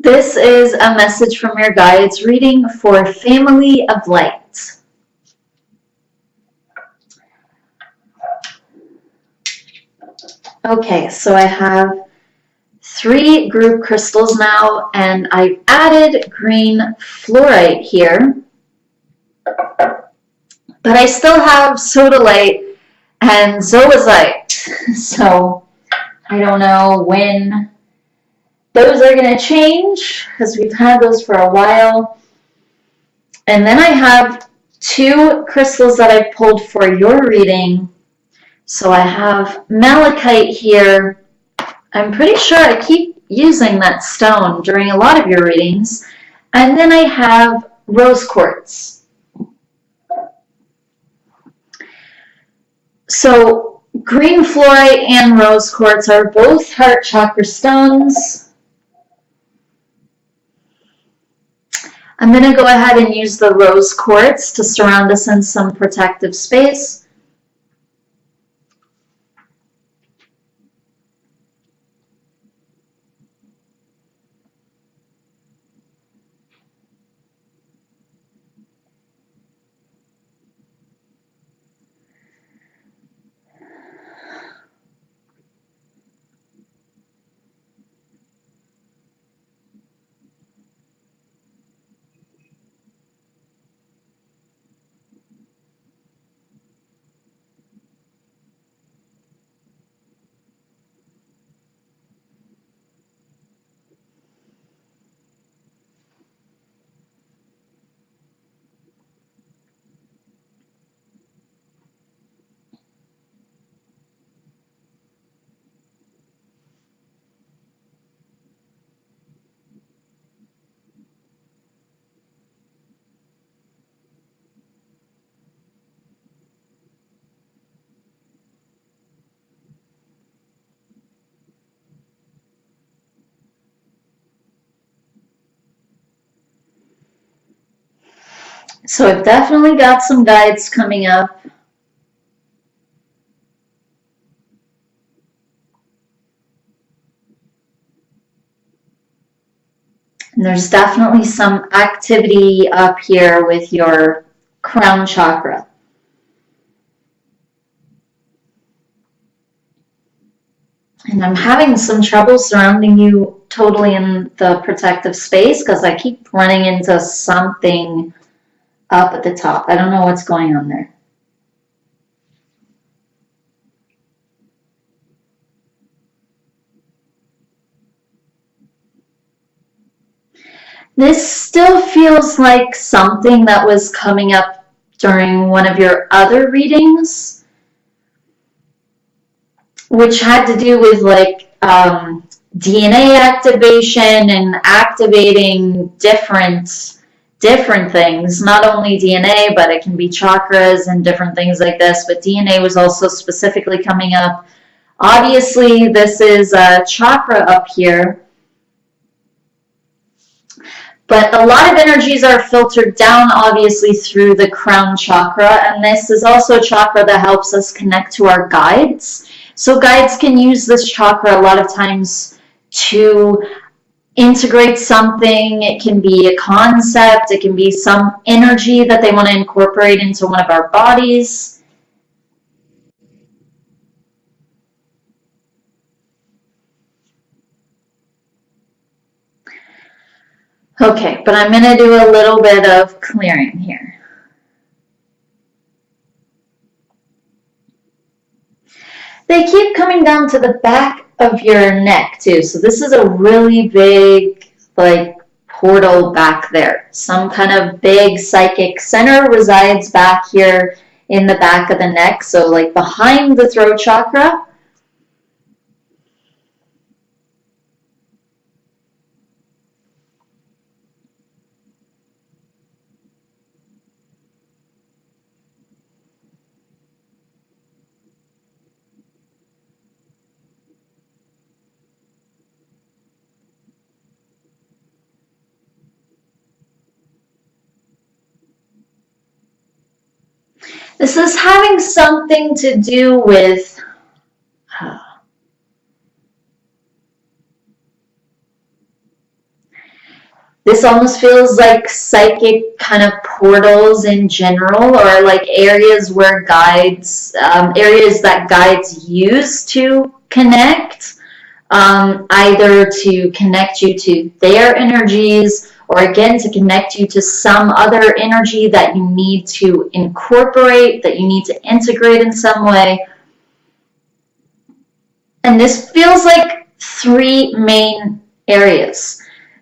This is a message from your guides reading for Family of Light. Okay, so I have 3 group crystals now, and I've added green fluorite here. But I still have sodalite and zoazite, so I don't know when those are going to change because we've had those for a while. And then I have 2 crystals that I pulled for your reading. So I have malachite here. I'm pretty sure I keep using that stone during a lot of your readings. And then I have rose quartz. So green fluorite and rose quartz are both heart chakra stones. I'm going to go ahead and use the rose quartz to surround us in some protective space. So I've definitely got some guides coming up. And there's definitely some activity up here with your crown chakra. And I'm having some trouble surrounding you totally in the protective space because I keep running into something up at the top. I don't know what's going on there. This still feels like something that was coming up during one of your other readings, which had to do with like DNA activation and activating different things, not only DNA, but it can be chakras and different things like this, but DNA was also specifically coming up. Obviously, this is a chakra up here, but a lot of energies are filtered down, obviously, through the crown chakra, and this is also a chakra that helps us connect to our guides. So guides can use this chakra a lot of times to integrate something. It can be a concept, it can be some energy that they want to incorporate into one of our bodies. Okay, but I'm going to do a little bit of clearing here. They keep coming down to the back of your neck too. So this is a really big, like, portal back there. Some kind of big psychic center resides back here in the back of the neck. So like behind the throat chakra. This is having something to do with This almost feels like psychic kind of portals in general, or like areas where guides, areas that guides use to connect, either to connect you to their energies, or again to connect you to some other energy that you need to incorporate, that you need to integrate in some way. And this feels like 3 main areas.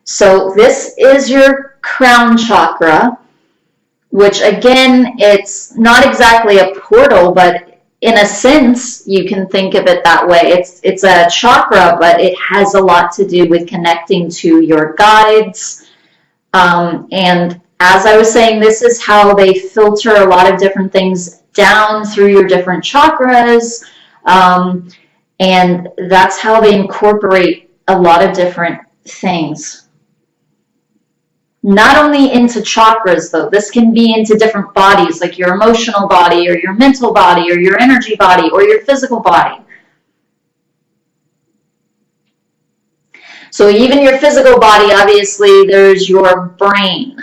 So this is your crown chakra, which again, it's not exactly a portal, but in a sense, you can think of it that way. It's a chakra, but it has a lot to do with connecting to your guides. And as I was saying, this is how they filter a lot of different things down through your different chakras. And that's how they incorporate a lot of different things. Not only into chakras, though. This can be into different bodies, like your emotional body, or your mental body, or your energy body, or your physical body. So even your physical body, obviously, there's your brain.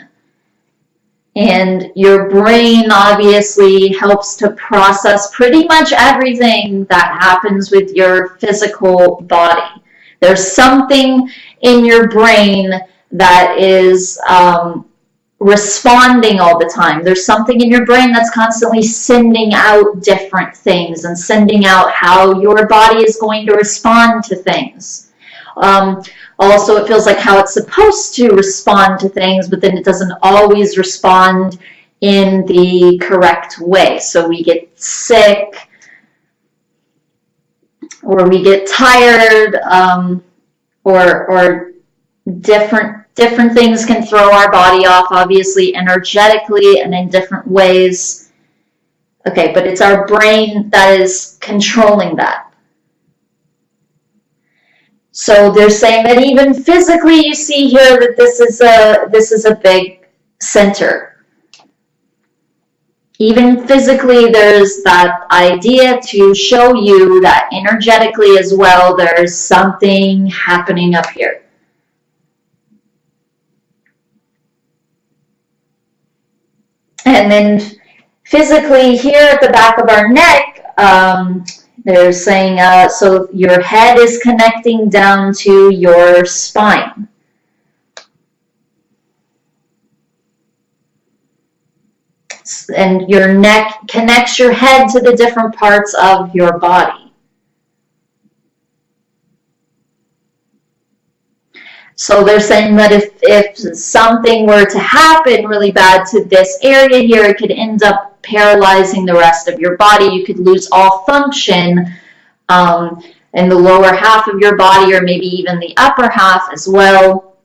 And your brain obviously helps to process pretty much everything that happens with your physical body. There's something in your brain that is responding all the time. There's something in your brain that's constantly sending out different things and sending out how your body is going to respond to things. Also, it feels like how it's supposed to respond to things, but then it doesn't always respond in the correct way. So we get sick, or we get tired, or different things can throw our body off, obviously, energetically and in different ways. Okay, but it's our brain that is controlling that. So they're saying that even physically, you see here that this is a big center. Even physically, there's that idea to show you that energetically as well, there's something happening up here. And then physically here at the back of our neck, they're saying, so your head is connecting down to your spine. And your neck connects your head to the different parts of your body. So they're saying that if something were to happen really bad to this area here, it could end up paralyzing the rest of your body. You could lose all function in the lower half of your body, or maybe even the upper half as well,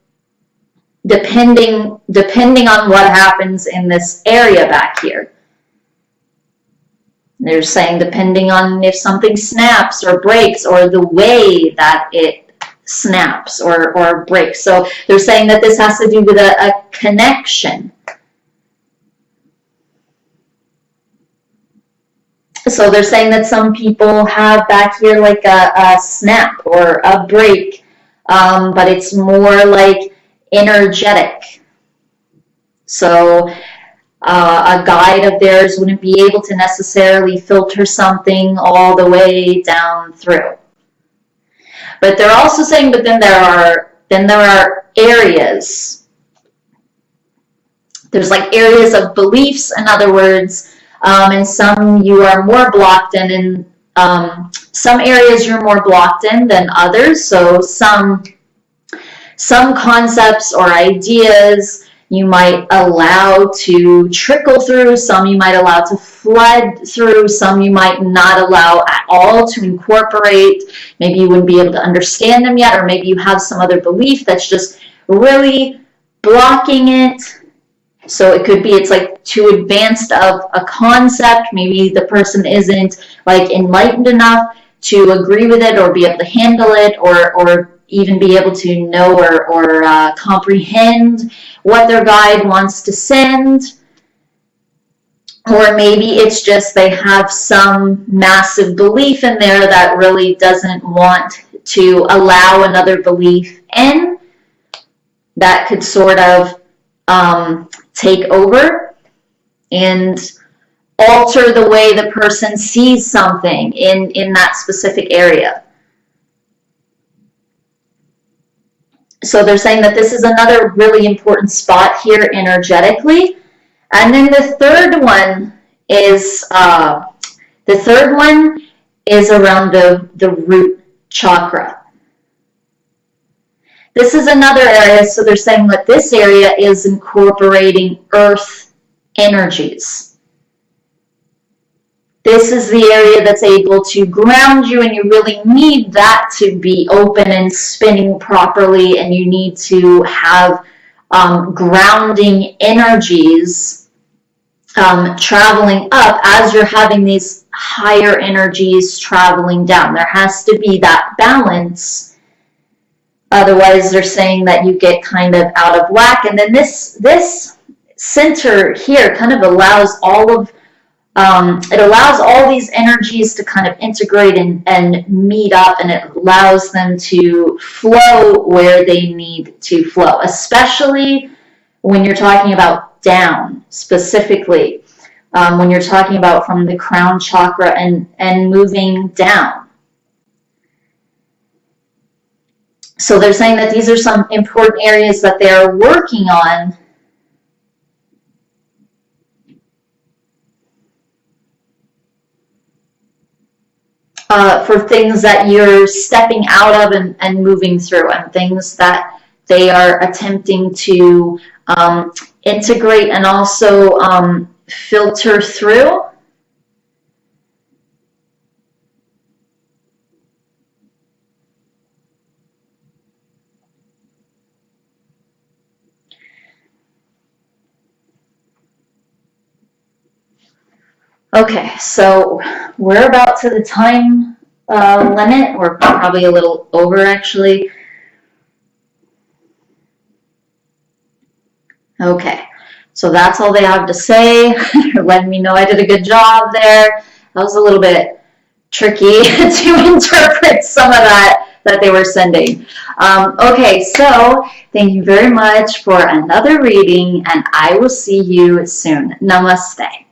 depending on what happens in this area back here. They're saying depending on if something snaps or breaks, or the way that it snaps or breaks. So they're saying that this has to do with a connection. So they're saying that some people have back here like a snap or a break, but it's more like energetic. So a guide of theirs wouldn't be able to necessarily filter something all the way down through. But they're also saying, but then there are areas. There's like areas of beliefs, in other words, and some you are more blocked in, and some areas you're more blocked in than others. So some concepts or ideas you might allow to trickle through, some you might allow to flood through, some you might not allow at all to incorporate. Maybe you wouldn't be able to understand them yet, or maybe you have some other belief that's just really blocking it. So it could be it's like too advanced of a concept. Maybe the person isn't like enlightened enough to agree with it or be able to handle it, or even be able to know or comprehend what their guide wants to send. Or maybe it's just they have some massive belief in there that really doesn't want to allow another belief in. that could sort of take over and alter the way the person sees something in that specific area. So they're saying that this is another really important spot here energetically. And then the third one is around the root chakra. This is another area, so they're saying that this area is incorporating earth energies. This is the area that's able to ground you, and you really need that to be open and spinning properly, and you need to have grounding energies traveling up as you're having these higher energies traveling down. There has to be that balance. Otherwise, they're saying that you get kind of out of whack. And then this center here kind of allows all these energies to kind of integrate and meet up, and it allows them to flow where they need to flow, especially when you're talking about down specifically, when you're talking about from the crown chakra and moving down. So they're saying that these are some important areas that they're working on for things that you're stepping out of and moving through, and things that they are attempting to integrate and also filter through. Okay, so we're about to the time limit. We're probably a little over, actually. Okay, so that's all they have to say. Letting me know I did a good job there. That was a little bit tricky to interpret some of that they were sending. Okay, so thank you very much for another reading, and I will see you soon. Namaste.